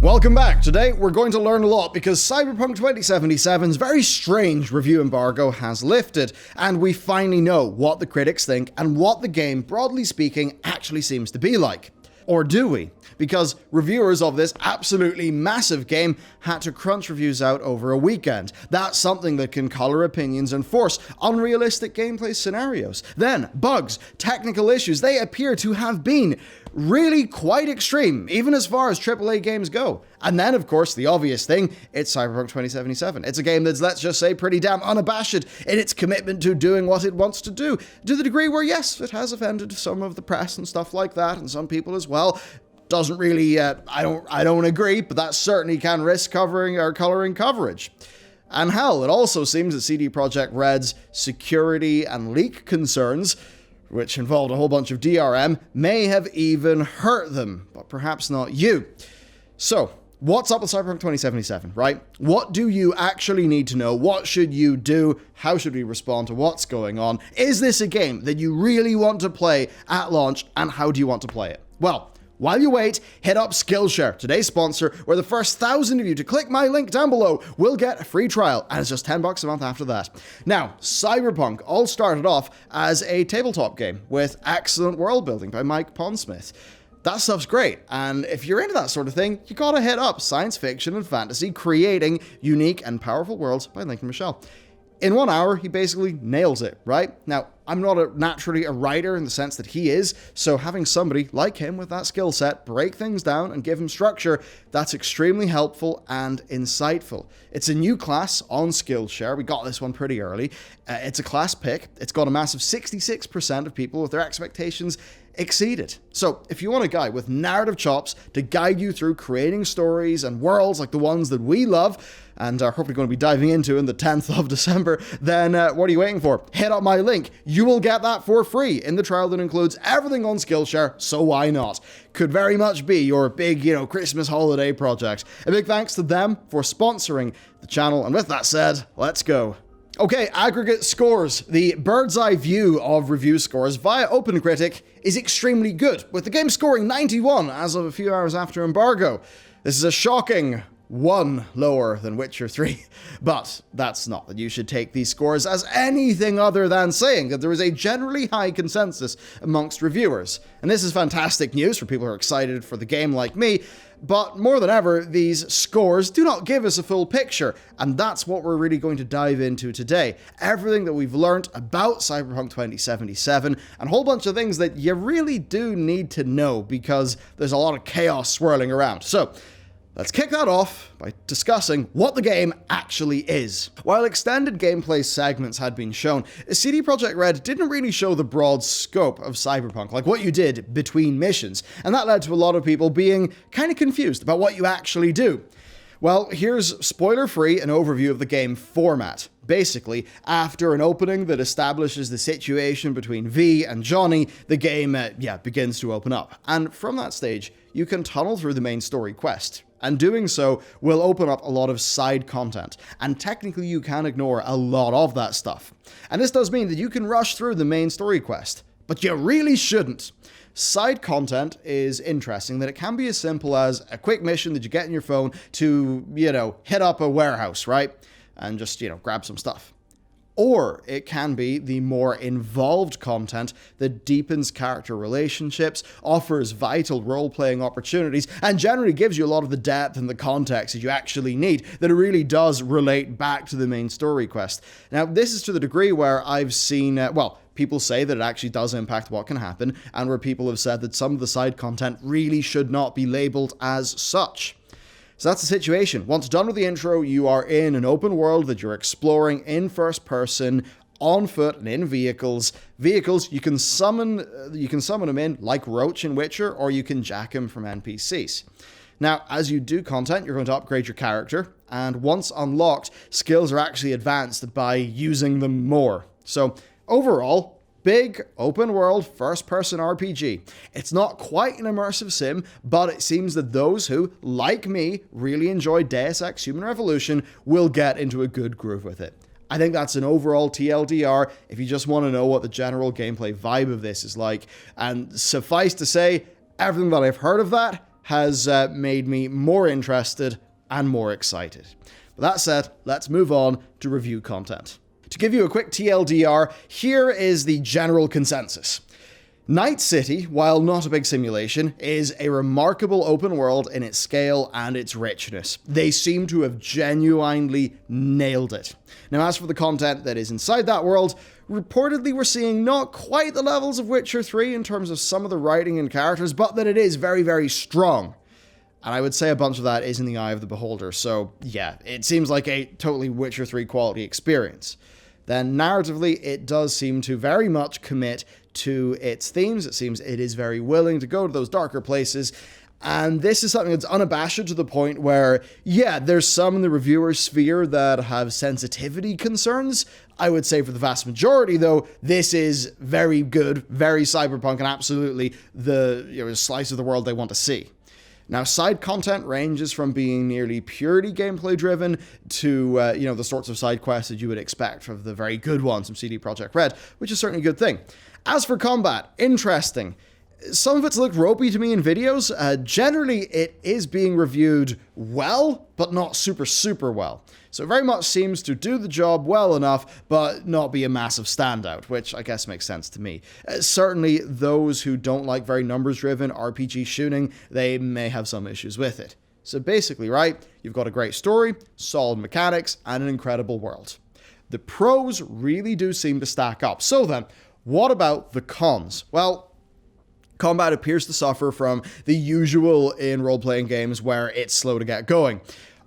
Welcome back. Today we're going to learn a lot because Cyberpunk 2077's very strange review embargo has lifted, and we finally know what the critics think and what the game, broadly speaking, actually seems to be like. Or do we? Because reviewers of this absolutely massive game had to crunch reviews out over a weekend. That's something that can color opinions and force unrealistic gameplay scenarios. Then, bugs, technical issues, they appear to have been really quite extreme, even as far as AAA games go. And then, of course, the obvious thing, it's Cyberpunk 2077. It's a game that's, let's just say, pretty damn unabashed in its commitment to doing what it wants to do the degree where, yes, it has offended some of the press and stuff like that, and some people as well. Doesn't really, I don't agree, but that certainly can risk coloring coverage. And hell, it also seems that CD Projekt Red's security and leak concerns, which involved a whole bunch of DRM, may have even hurt them, but perhaps not you. So, what's up with Cyberpunk 2077, right? What do you actually need to know? What should you do? How should we respond to what's going on? Is this a game that you really want to play at launch, and how do you want to play it? Well, while you wait, hit up Skillshare, today's sponsor, where the first 1,000 of you to click my link down below will get a free trial, and it's just $10 a month after that. Now, Cyberpunk all started off as a tabletop game with excellent world building by Mike Pondsmith. That stuff's great, and if you're into that sort of thing, you gotta hit up science fiction and fantasy creating unique and powerful worlds by Lincoln Michel. In 1 hour, he basically nails it, right? Now, I'm not naturally a writer in the sense that he is, so having somebody like him with that skill set break things down and give him structure, that's extremely helpful and insightful. It's a new class on Skillshare. We got this one pretty early. It's a class pick. It's got a massive 66% of people with their expectations exceeded. So if you want a guy with narrative chops to guide you through creating stories and worlds like the ones that we love, and are hopefully going to be diving into in the 10th of December, then what are you waiting for? Hit up my link. You will get that for free in the trial that includes everything on Skillshare, so why not? Could very much be your big, Christmas holiday project. A big thanks to them for sponsoring the channel, and with that said, let's go. Okay, aggregate scores. The bird's eye view of review scores via OpenCritic is extremely good, with the game scoring 91 as of a few hours after embargo. This is a shocking 1 lower than Witcher 3, but that's not that you should take these scores as anything other than saying that there is a generally high consensus amongst reviewers. And this is fantastic news for people who are excited for the game like me, but more than ever, these scores do not give us a full picture, and that's what we're really going to dive into today. Everything that we've learned about Cyberpunk 2077, and a whole bunch of things that you really do need to know because there's a lot of chaos swirling around. So, let's kick that off by discussing what the game actually is. While extended gameplay segments had been shown, CD Projekt Red didn't really show the broad scope of Cyberpunk, like what you did between missions, and that led to a lot of people being kind of confused about what you actually do. Well, here's, spoiler-free, an overview of the game format. Basically, after an opening that establishes the situation between V and Johnny, the game, begins to open up. And from that stage, you can tunnel through the main story quest. And doing so will open up a lot of side content, and technically you can ignore a lot of that stuff. And this does mean that you can rush through the main story quest, but you really shouldn't. Side content is interesting that it can be as simple as a quick mission that you get in your phone to, hit up a warehouse, right? And just, grab some stuff. Or it can be the more involved content that deepens character relationships, offers vital role-playing opportunities, and generally gives you a lot of the depth and the context that you actually need, that it really does relate back to the main story quest. Now, this is to the degree where I've seen, people say that it actually does impact what can happen, and where people have said that some of the side content really should not be labeled as such. So that's the situation. Once done with the intro, you are in an open world that you're exploring in first person, on foot and in vehicles. Vehicles, you can summon them in like Roach in Witcher, or you can jack them from NPCs. Now, as you do content, you're going to upgrade your character, and once unlocked, skills are actually advanced by using them more. So, overall, big, open-world, first-person RPG. It's not quite an immersive sim, but it seems that those who, like me, really enjoy Deus Ex Human Revolution will get into a good groove with it. I think that's an overall TLDR if you just want to know what the general gameplay vibe of this is like. And suffice to say, everything that I've heard of that has made me more interested and more excited. But that said, let's move on to review content. To give you a quick TLDR, here is the general consensus. Night City, while not a big simulation, is a remarkable open world in its scale and its richness. They seem to have genuinely nailed it. Now, as for the content that is inside that world, reportedly we're seeing not quite the levels of Witcher 3 in terms of some of the writing and characters, but that it is very, very strong. And I would say a bunch of that is in the eye of the beholder, so yeah, it seems like a totally Witcher 3 quality experience. Then narratively, it does seem to very much commit to its themes. It seems it is very willing to go to those darker places. And this is something that's unabashed to the point where, yeah, there's some in the reviewer sphere that have sensitivity concerns. I would say for the vast majority, though, this is very good, very cyberpunk, and absolutely the slice of the world they want to see. Now, side content ranges from being nearly purely gameplay driven to, the sorts of side quests that you would expect from the very good ones from CD Projekt Red, which is certainly a good thing. As for combat, interesting. Some of it's looked ropey to me in videos. Generally, it is being reviewed well, but not super well. So it very much seems to do the job well enough, but not be a massive standout, which I guess makes sense to me. Certainly, those who don't like very numbers-driven RPG shooting, they may have some issues with it. So basically, right, you've got a great story, solid mechanics, and an incredible world. The pros really do seem to stack up. So then, what about the cons? Well, combat appears to suffer from the usual in role-playing games where it's slow to get going.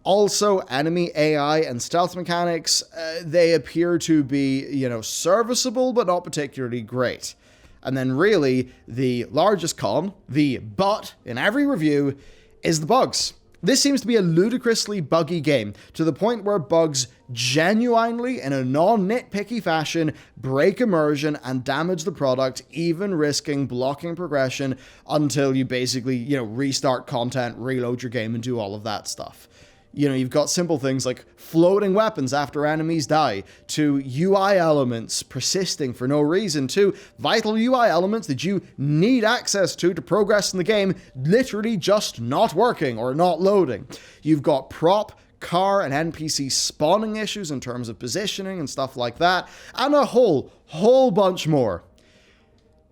Also, enemy AI and stealth mechanics, they appear to be, serviceable, but not particularly great. And then really, the largest con, the but in every review, is the bugs. This seems to be a ludicrously buggy game, to the point where bugs genuinely, in a non-nitpicky fashion, break immersion and damage the product, even risking blocking progression until you basically, restart content, reload your game, and do all of that stuff. You've got simple things like floating weapons after enemies die, to UI elements persisting for no reason, to vital UI elements that you need access to progress in the game literally just not working or not loading. You've got prop, car, and NPC spawning issues in terms of positioning and stuff like that, and a whole bunch more.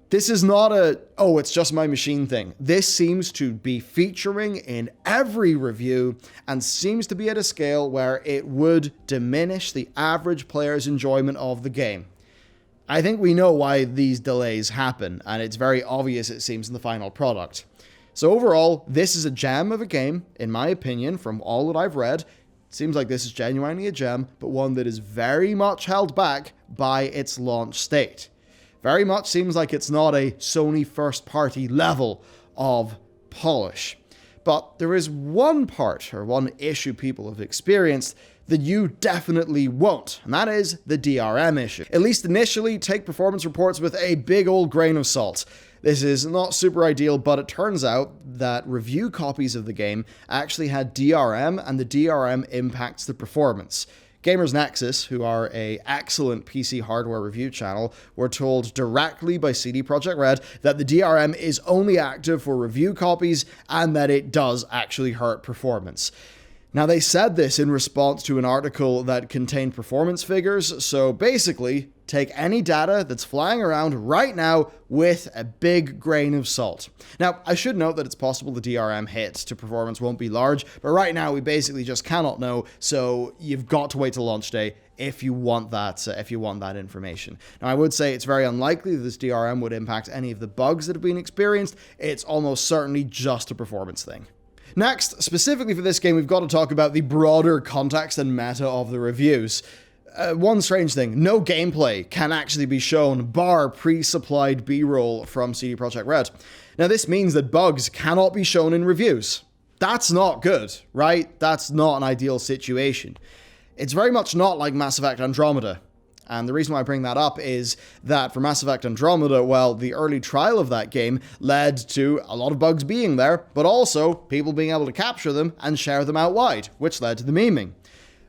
This is not it's just my machine thing. This seems to be featuring in every review and seems to be at a scale where it would diminish the average player's enjoyment of the game. I think we know why these delays happen, and it's very obvious, it seems, in the final product. So overall, this is a gem of a game, in my opinion, from all that I've read. It seems like this is genuinely a gem, but one that is very much held back by its launch state. Very much seems like it's not a Sony first-party level of polish. But there is one part, or one issue people have experienced that you definitely won't, and that is the DRM issue. At least initially, take performance reports with a big old grain of salt. This is not super ideal, but it turns out that review copies of the game actually had DRM, and the DRM impacts the performance. Gamers Nexus, who are an excellent PC hardware review channel, were told directly by CD Projekt Red that the DRM is only active for review copies and that it does actually hurt performance. Now, they said this in response to an article that contained performance figures, so basically, take any data that's flying around right now with a big grain of salt. Now, I should note that it's possible the DRM hit to performance won't be large, but right now we basically just cannot know, so you've got to wait till launch day if you want that information. Now, I would say it's very unlikely that this DRM would impact any of the bugs that have been experienced. It's almost certainly just a performance thing. Next, specifically for this game, we've got to talk about the broader context and meta of the reviews. One strange thing, no gameplay can actually be shown bar pre-supplied B-roll from CD Projekt Red. Now, this means that bugs cannot be shown in reviews. That's not good, right? That's not an ideal situation. It's very much not like Mass Effect Andromeda. And the reason why I bring that up is that for Mass Effect Andromeda, well, the early trial of that game led to a lot of bugs being there, but also people being able to capture them and share them out wide, which led to the memeing.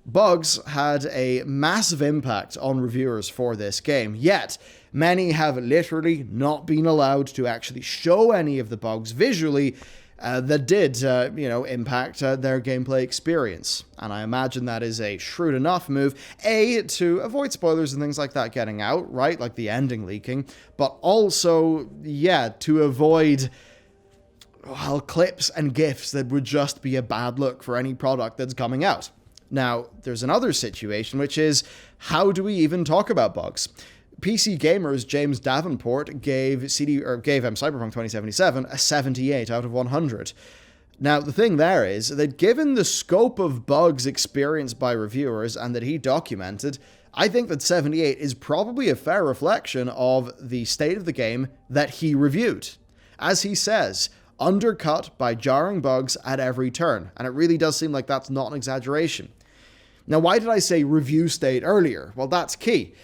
Bugs had a massive impact on reviewers for this game, yet Many have literally not been allowed to actually show any of the bugs visually that did, impact their gameplay experience. And I imagine that is a shrewd enough move, A, to avoid spoilers and things like that getting out, right? Like the ending leaking, but also, to avoid clips and GIFs that would just be a bad look for any product that's coming out. Now, there's another situation, which is, how do we even talk about bugs? PC Gamer's James Davenport gave Cyberpunk 2077 a 78 out of 100. Now, the thing there is that given the scope of bugs experienced by reviewers and that he documented, I think that 78 is probably a fair reflection of the state of the game that he reviewed. As he says, undercut by jarring bugs at every turn, and it really does seem like that's not an exaggeration. Now, why did I say review state earlier? Well, that's key.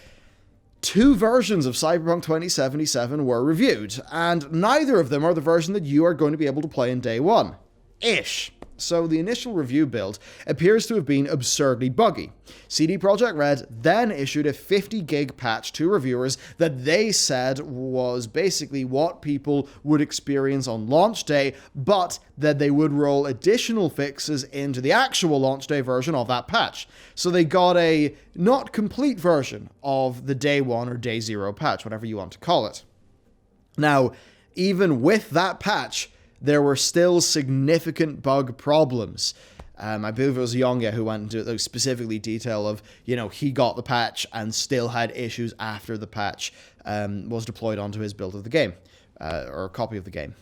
2 versions of Cyberpunk 2077 were reviewed, and neither of them are the version that you are going to be able to play in day one. Ish. So the initial review build appears to have been absurdly buggy. CD Projekt Red then issued a 50 gig patch to reviewers that they said was basically what people would experience on launch day, but that they would roll additional fixes into the actual launch day version of that patch. So they got a not complete version of the day 1 or day 0 patch, whatever you want to call it. Now, even with that patch, there were still significant bug problems. I believe it was Yonga who went into the specifically detail of, he got the patch and still had issues after the patch was deployed onto his build of the game, or a copy of the game.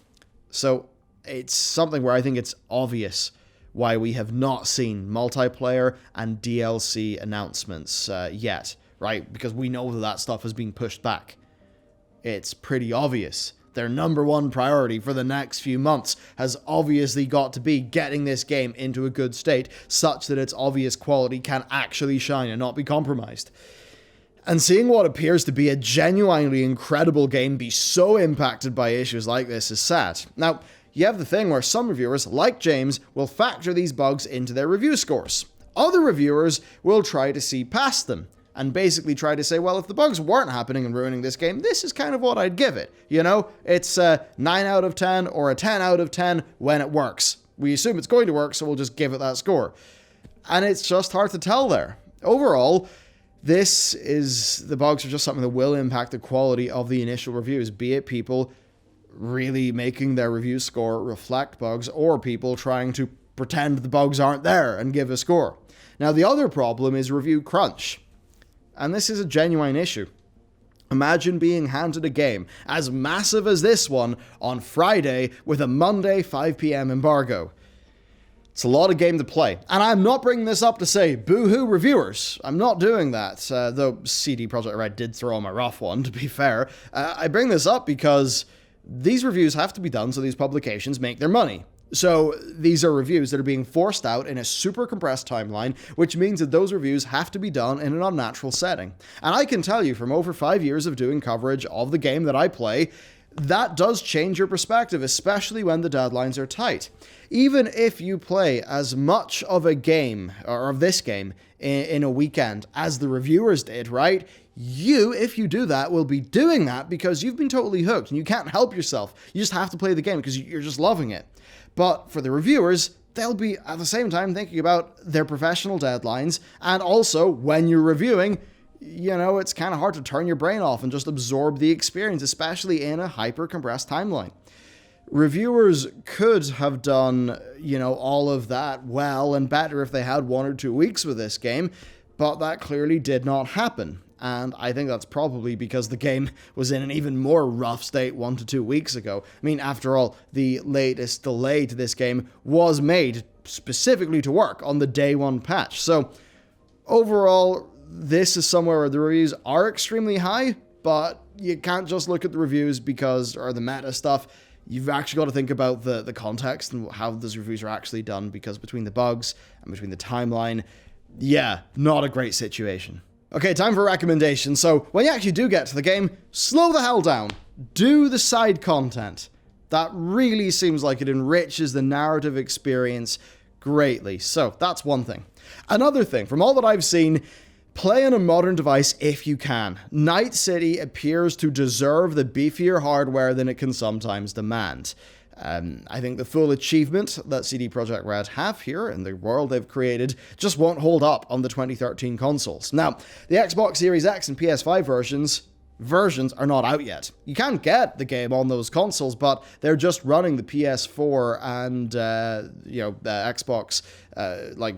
So it's something where I think it's obvious why we have not seen multiplayer and DLC announcements yet, right? Because we know that stuff has been pushed back. It's pretty obvious. Their number one priority for the next few months has obviously got to be getting this game into a good state such that its obvious quality can actually shine and not be compromised. And seeing what appears to be a genuinely incredible game be so impacted by issues like this is sad. Now, you have the thing where some reviewers, like James, will factor these bugs into their review scores. Other reviewers will try to see past them and basically try to say, well, if the bugs weren't happening and ruining this game, this is kind of what I'd give it. It's a 9 out of 10 or a 10 out of 10 when it works. We assume it's going to work, so we'll just give it that score. And it's just hard to tell there. Overall, the bugs are just something that will impact the quality of the initial reviews, be it people really making their review score reflect bugs or people trying to pretend the bugs aren't there and give a score. Now, the other problem is review crunch. And this is a genuine issue. Imagine being handed a game as massive as this one on Friday with a Monday 5 p.m. embargo. It's a lot of game to play. And I'm not bringing this up to say, boo-hoo reviewers. I'm not doing that, though CD Projekt Red did throw him a rough one, to be fair. I bring this up because these reviews have to be done so these publications make their money. So these are reviews that are being forced out in a super compressed timeline, which means that those reviews have to be done in an unnatural setting. And I can tell you from over 5 years of doing coverage of the game that I play, that does change your perspective, especially when the deadlines are tight. Even if you play as much of a game, or of this game, in a weekend as the reviewers did, right? You, if you do that, will be doing that because you've been totally hooked and you can't help yourself. You just have to play the game because you're just loving it. But for the reviewers, they'll be at the same time thinking about their professional deadlines, and also when you're reviewing, it's kind of hard to turn your brain off and just absorb the experience, especially in a hyper-compressed timeline. Reviewers could have done, all of that well and better if they had 1 or 2 weeks with this game, but that clearly did not happen. And I think that's probably because the game was in an even more rough state 1 to 2 weeks ago. I mean, after all, the latest delay to this game was made specifically to work on the day 1 patch. So, overall, this is somewhere where the reviews are extremely high, but you can't just look at the reviews or the meta stuff. You've actually got to think about the context and how those reviews are actually done, because between the bugs and between the timeline, not a great situation. Okay, time for recommendations. So, when you actually do get to the game, slow the hell down. Do the side content. That really seems like it enriches the narrative experience greatly. So, that's one thing. Another thing, from all that I've seen, Play on a modern device if you can. Night City appears to deserve the beefier hardware than it can sometimes demand. I think the full achievement that CD Projekt Red have here in the world they've created just won't hold up on the 2013 consoles. Now, the Xbox Series X and PS5 versions are not out yet. You can get the game on those consoles, but they're just running the PS4 and Xbox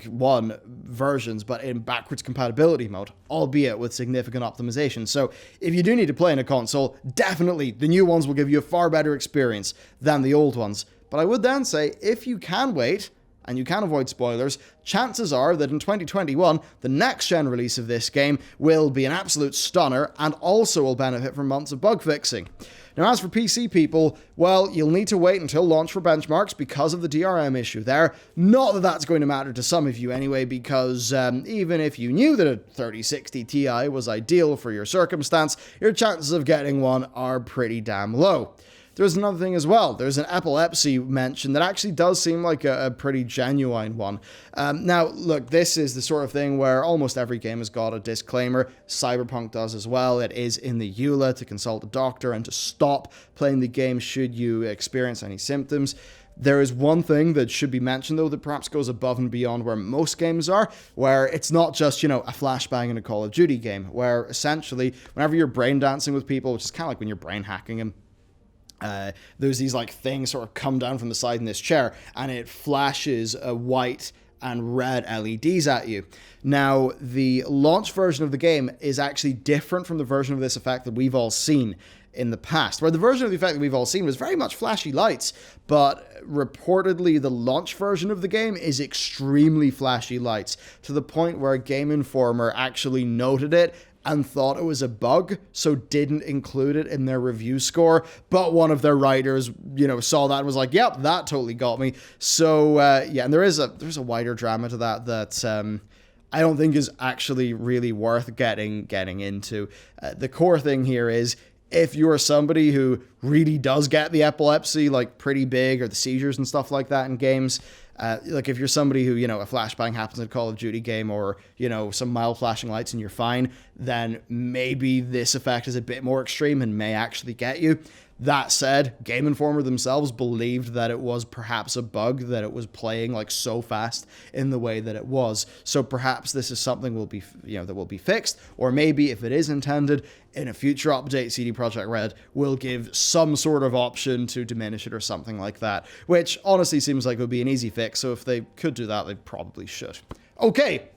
One versions, but in backwards compatibility mode, albeit with significant optimization. So if you do need to play in a console, definitely the new ones will give you a far better experience than the old ones. But I would then say, if you can wait, and you can avoid spoilers, chances are that in 2021, the next-gen release of this game will be an absolute stunner and also will benefit from months of bug fixing. Now, as for PC people, well, you'll need to wait until launch for benchmarks because of the DRM issue there. Not that that's going to matter to some of you anyway, because even if you knew that a 3060 Ti was ideal for your circumstance, your chances of getting one are pretty damn low. There's another thing as well. There's an epilepsy mention that actually does seem like a pretty genuine one. Now, look, this is the sort of thing where almost every game has got a disclaimer. Cyberpunk does as well. It is in the EULA to consult a doctor and to stop playing the game should you experience any symptoms. There is one thing that should be mentioned, though, that perhaps goes above and beyond where most games are, where it's not just, a flashbang in a Call of Duty game, where essentially, whenever you're brain dancing with people, which is kind of like when you're brain hacking them, there's these things sort of come down from the side in this chair, and it flashes white and red LEDs at you. Now, the launch version of the game is actually different from the version of this effect that we've all seen in the past, where the version of the effect that we've all seen was very much flashy lights, but reportedly the launch version of the game is extremely flashy lights, to the point where Game Informer actually noted it and thought it was a bug, so didn't include it in their review score. But one of their writers, saw that and was like, yep, that totally got me. So, and there's a wider drama to that I don't think is actually really worth getting into. The core thing here is, if you're somebody who really does get the epilepsy, pretty big, or the seizures and stuff like that in games, if you're somebody who, a flashbang happens in a Call of Duty game, or, some mild flashing lights and you're fine, then maybe this effect is a bit more extreme and may actually get you. That said, Game Informer themselves believed that it was perhaps a bug, that it was playing so fast in the way that it was. So perhaps this is something that will be fixed, or maybe if it is intended, in a future update, CD Projekt Red will give some sort of option to diminish it or something like that, which honestly seems like it would be an easy fix. So if they could do that, they probably should. Okay.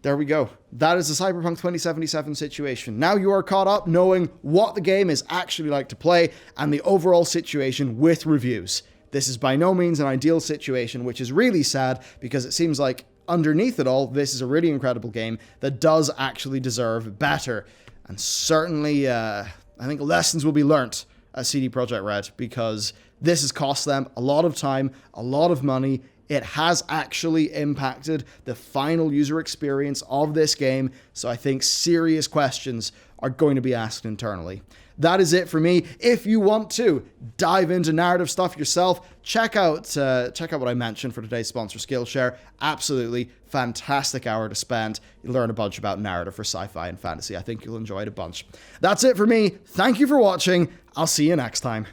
There we go. That is the Cyberpunk 2077 situation. Now you are caught up knowing what the game is actually like to play and the overall situation with reviews. This is by no means an ideal situation, which is really sad because it seems like underneath it all, this is a really incredible game that does actually deserve better. And certainly, I think lessons will be learnt at CD Projekt Red, because this has cost them a lot of time, a lot of money. It has actually impacted the final user experience of this game, so I think serious questions are going to be asked internally. That is it for me. If you want to dive into narrative stuff yourself, check out what I mentioned for today's sponsor, Skillshare. Absolutely fantastic hour to spend. You'll learn a bunch about narrative for sci-fi and fantasy. I think you'll enjoy it a bunch. That's it for me. Thank you for watching. I'll see you next time.